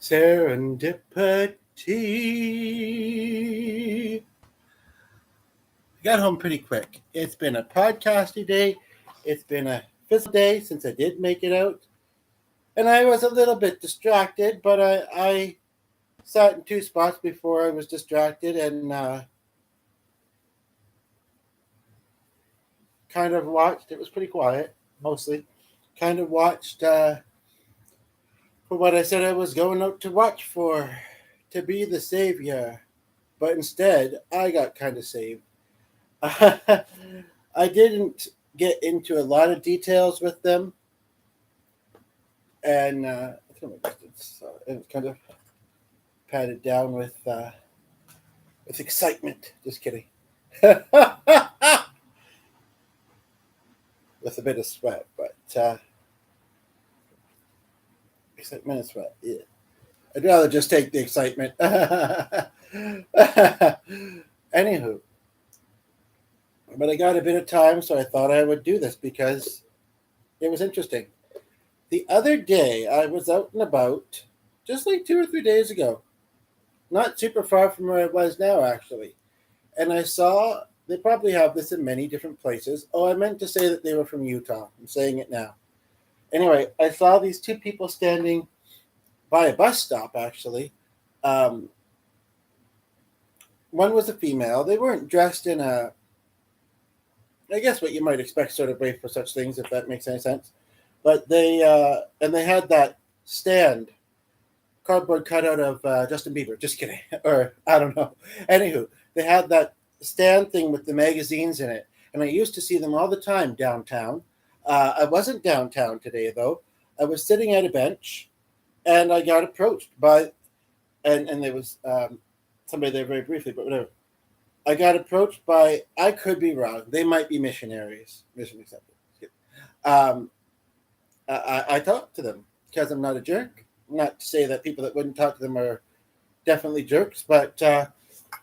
Serendipity. I got home pretty quick. It's been a podcasty day. It's been a physical day since I did make it out. And I was a little bit distracted, but I sat in two spots before I was distracted and kind of watched. It was pretty quiet, mostly. Kind of watched for what I said I was going out to watch for, to be the savior. But instead, I got kind of saved. I didn't get into a lot of details with them, and it's kind of patted down with excitement. Just kidding. With a bit of sweat, but excitement and sweat. Yeah. I'd rather just take the excitement. Anywho, but I got a bit of time, so I thought I would do this because it was interesting. The other day, I was out and about, just like 2 or 3 days ago, not super far from where I was now, actually. And I saw, they probably have this in many different places. Oh, I meant to say that they were from Utah. I'm saying it now. Anyway, I saw these two people standing by a bus stop, actually. One was a female. They weren't dressed in I guess what you might expect sort of way for such things, if that makes any sense. But they had that stand, cardboard cutout of Justin Bieber. Just kidding. Or, I don't know. Anywho, they had that stand thing with the magazines in it. And I used to see them all the time downtown. I wasn't downtown today, though. I was sitting at a bench, and I got approached by, and there was somebody there very briefly, but whatever. I got approached by, I could be wrong, they might be missionaries. Mission accepted. I talked to them because I'm not a jerk. Not to say that people that wouldn't talk to them are definitely jerks, but I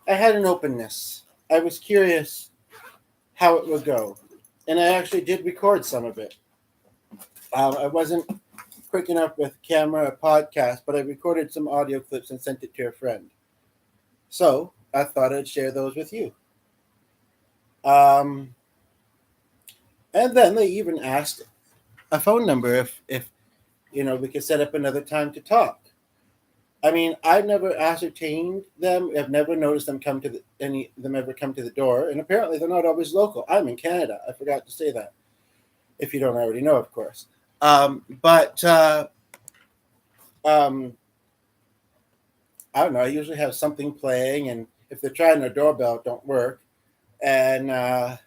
had an openness. I was curious how it would go. And I actually did record some of it. I wasn't quick enough with camera or podcast, but I recorded some audio clips and sent it to a friend. So I thought I'd share those with you. And then they even asked a phone number if we could set up another time to talk. I mean, I've never ascertained them. I've never noticed them any of them ever come to the door. And apparently they're not always local. I'm in Canada. I forgot to say that. If you don't already know, of course. I don't know. I usually have something playing, and if they're trying their doorbell, it don't work. And I'm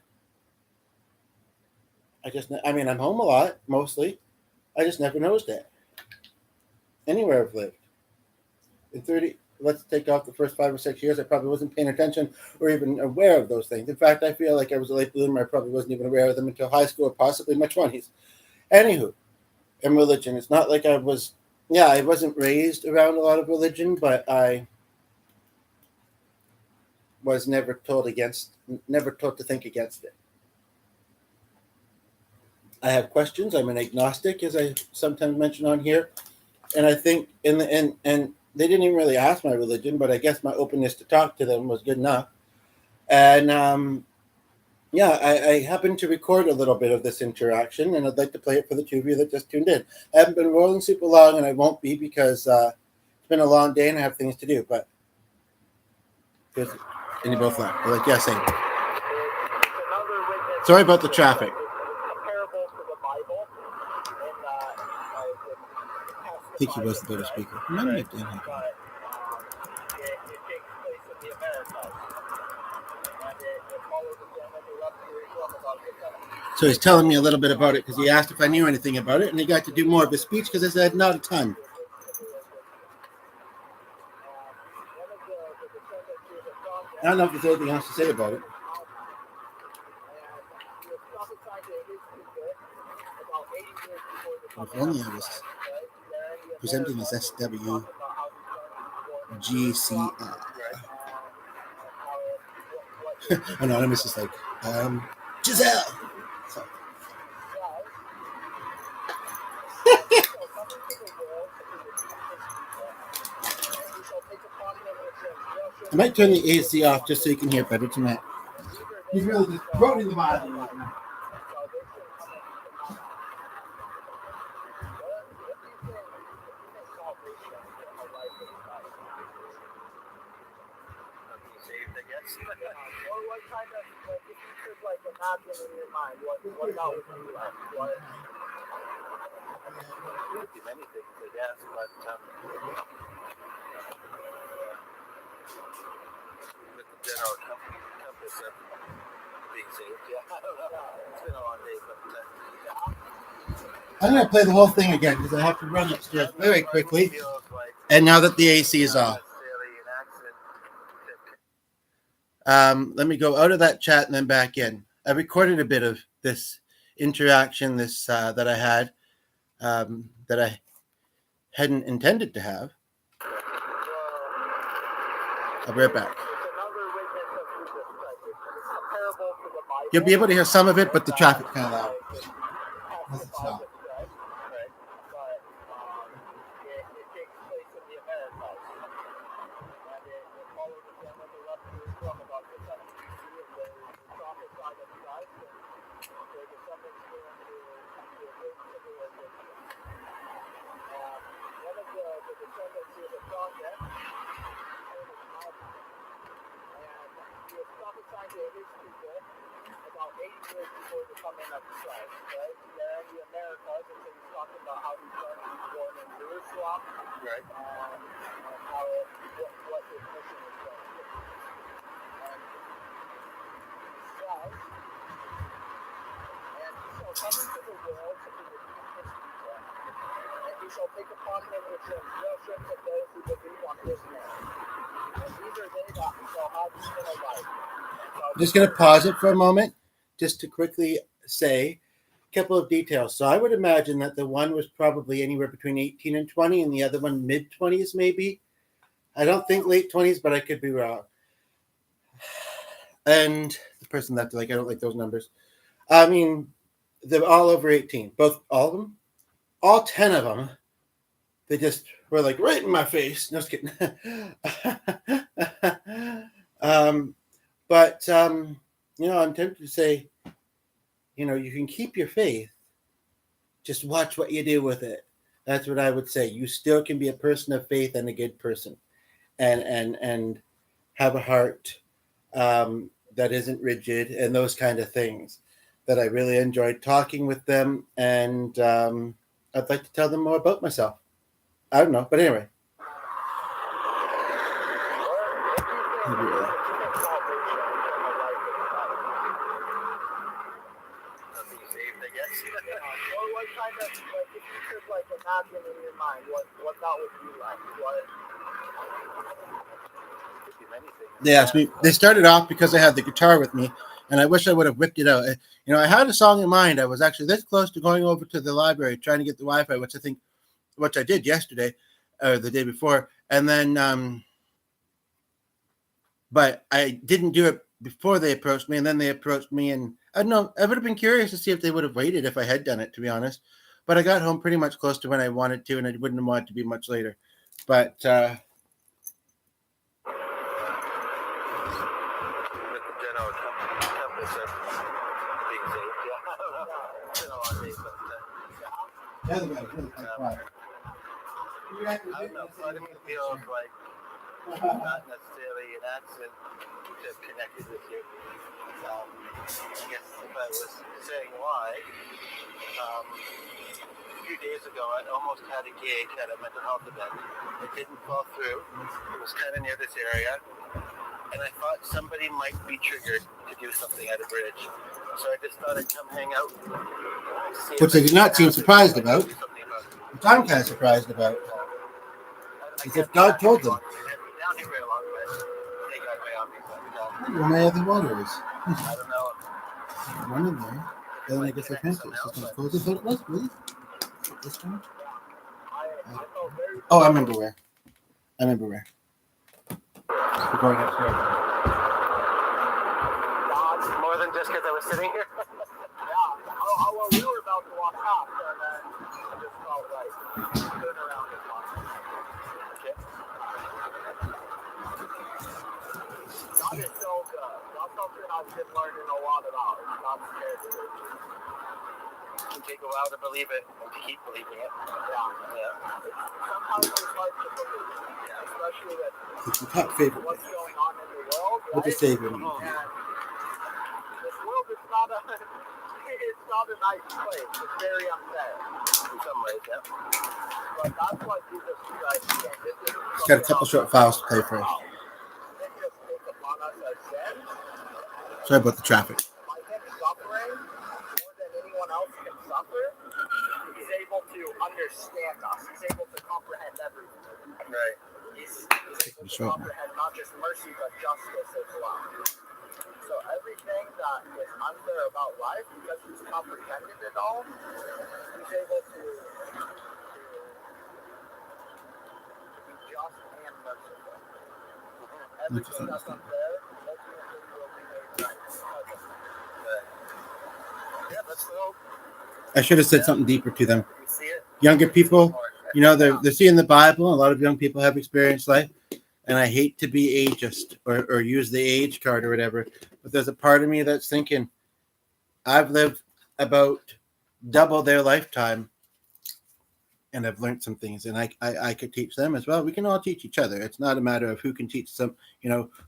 home a lot, mostly. I just never noticed that. Anywhere I've lived. In 30, let's take off the first 5 or 6 years, I probably wasn't paying attention or even aware of those things. In fact, I feel like I was a late bloomer. I probably wasn't even aware of them until high school or possibly my 20s. Anywho, and religion. It's not like I wasn't raised around a lot of religion, but I was never taught to think against it. I have questions. I'm an agnostic, as I sometimes mention on here. And I think and they didn't even really ask my religion, but I guess my openness to talk to them was good enough. And I happened to record a little bit of this interaction, and I'd like to play it for the two of you that just tuned in. I haven't been rolling super long, and I won't be because it's been a long day and I have things to do. But and you both laugh. They're like, yeah, same. Sorry about the traffic. I think he was the better speaker. So he's telling me a little bit about it because he asked if I knew anything about it, and he got to do more of his speech because I said not a ton. I don't know if there's anything else to say about it. If only I was presenting as SWGCR. Anonymous is like, Giselle. So. I might turn the AC off just so you can hear better tonight. He's really just rotating the body. Or what kind of, if you could like imagine in your mind what that would be like? What? Could be many things, I guess, but with the general compass of being saved, yeah, I don't know. It's been a long day, but I'm going to play the whole thing again because I have to run upstairs very quickly. And now that the AC is off. Let me go out of that chat and then back in. I recorded a bit of this interaction that I had that I hadn't intended to have. I'll be right back. You'll be able to hear some of it, but the traffic kind of loud. About 8 years before the coming of Christ, right? They're in the Americas, and so he's talking about how he started born in Jerusalem, right? And how what his mission is going to be. And he says, and he shall come into the world to redeem his people, and he shall take upon him the transgressions of those who believe on his name. And these are they that shall have eternal life. I'm just going to pause it for a moment just to quickly say a couple of details. So I would imagine that the one was probably anywhere between 18 and 20 and the other one mid-20s maybe. I don't think late 20s, but I could be wrong. And the person that I don't like those numbers. I mean, they're all over 18. All of them? All 10 of them. They just were like right in my face. No, just kidding. But I'm tempted to say, you can keep your faith. Just watch what you do with it. That's what I would say. You still can be a person of faith and a good person, and have a heart that isn't rigid and those kind of things. That I really enjoyed talking with them, and I'd like to tell them more about myself. I don't know, but anyway. Imagine in your mind what that would be like. They asked me. They started off because I had the guitar with me, and I wish I would have whipped it out. I had a song in mind. I was actually this close to going over to the library trying to get the Wi-Fi, which I did yesterday or the day before, and then but I didn't do it before they approached me, and then they approached me, and I don't know. I would have been curious to see if they would have waited if I had done it, to be honest. But I got home pretty much close to when I wanted to, and I wouldn't have wanted to be much later. But I don't know. Part of me feels like not necessarily an accident to have connected with you. I guess if I was saying why, a few days ago I almost had a gig at a mental health event. It didn't fall through. It was kind of near this area. And I thought somebody might be triggered to do something at a bridge. So I just thought I'd come hang out. Which I did not seem surprised about. Which I'm kind of surprised about. As if God told them. I don't know where my other water is. I don't know. One in there. Then I guess I can't do it. So it's close. I thought it was, please. This one? Oh, I remember where. We're going upstairs. More than just because I was sitting here? Yeah. Well, we were about to walk off, and then I just felt like turn around and walk. Okay. can take a while to believe it and to keep believing it. Sometimes it's hard to believe, especially with what's going on in the world, right? What does Savior mean? And this world is not a, it's not a nice place. It's very unfair in some ways, But that's what Jesus Christ said. He's got a couple short files to play for us. Sorry about the traffic. By him suffering more than anyone else can suffer, he's able to understand us. He's able to comprehend everything. Right. He's able to comprehend not just mercy, but justice as well. So everything that is unfair about life, because he's comprehended it all, he's able to be just and merciful. Everything that's unfair, ultimately will be made right. Yeah, that's the hope. I should have said something deeper to them. Younger people, they're seeing the Bible. A lot of young people have experienced life. And I hate to be ageist or use the age card or whatever. But there's a part of me that's thinking, I've lived about double their lifetime. And I've learned some things. And I could teach them as well. We can all teach each other. It's not a matter of who can teach some,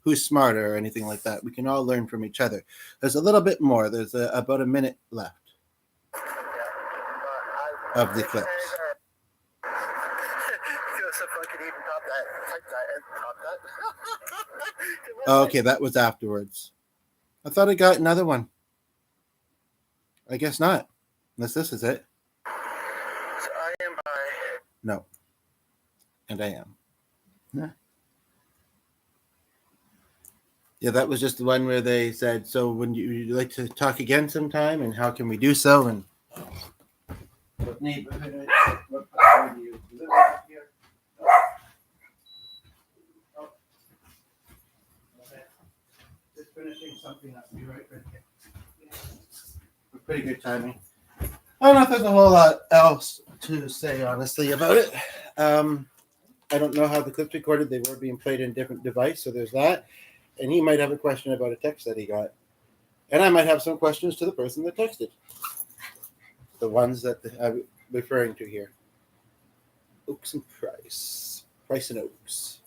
who's smarter or anything like that. We can all learn from each other. There's a little bit more. There's about a minute left of the clips. Oh, okay, that was afterwards. I thought I got another one. I guess not. Unless this is it. So I am by. No. And I am. Yeah. Yeah, that was just the one where they said, so when you'd like to talk again sometime, and how can we do so? And what neighborhood? What part do you live in here? Oh. Okay. Just finishing something up. Be right back. Pretty good timing. I don't know if there's a whole lot else to say, honestly, about it. I don't know how the clips recorded. They were being played in a different device, so there's that. And he might have a question about a text that he got. And I might have some questions to the person that texted. The ones that I'm referring to here. Oaks and Price. Price and Oaks.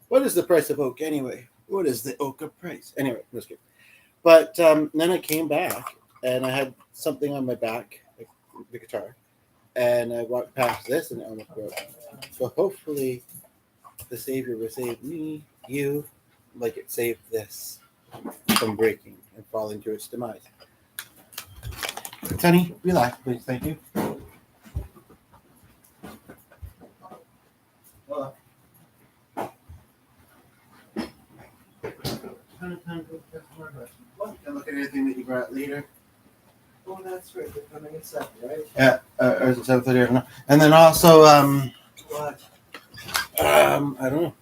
What is the price of oak anyway? What is the oak of price? Anyway, let's get. But then I came back and I had something on my back, like the guitar. And I walked past this and it almost broke. So hopefully the Savior will save me, you, like it saved this from breaking and falling to its demise. Sonny, relax, please. Thank you. Well, can look at anything that you brought later. Oh, that's right. They're coming in second, right? Yeah, or is it 7:30? No. And then also, what? I don't know.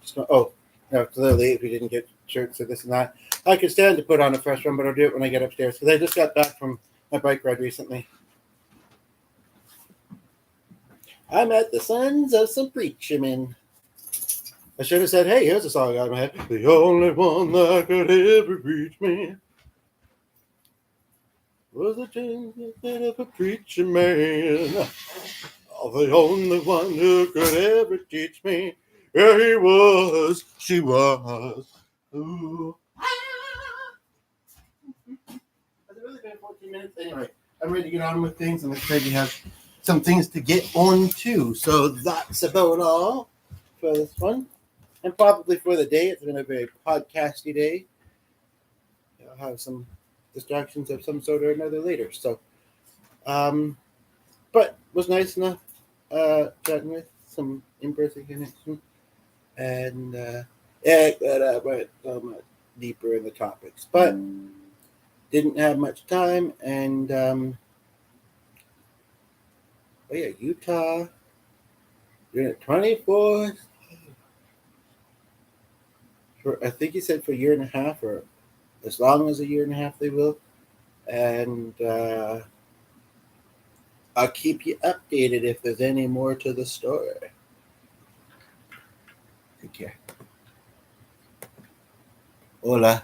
No, it's a little late if you didn't get shirts or this and that. I could stand to put on a fresh one, but I'll do it when I get upstairs because I just got back from my bike ride recently. I met the sons of some preacher men. I should have said, hey, here's a song out of my head. The only one that could ever reach me was a gentleman of a preacher man. The only one who could ever teach me. Yeah, he was, she was. Ooh. Has it really been 14 minutes? Anyway, I'm ready to get on with things, and let's maybe have some things to get on to. So that's about all for this one. And probably for the day. It's been a very podcasty day. I'll have some distractions of some sort or another later. So, but it was nice enough chatting with some in-person connection. And I went so much deeper in the topics. But didn't have much time. And, Utah. Doing it 24th. I think he said for a year and a half, or as long as a year and a half they will. And I'll keep you updated if there's any more to the story. Take care. Hola.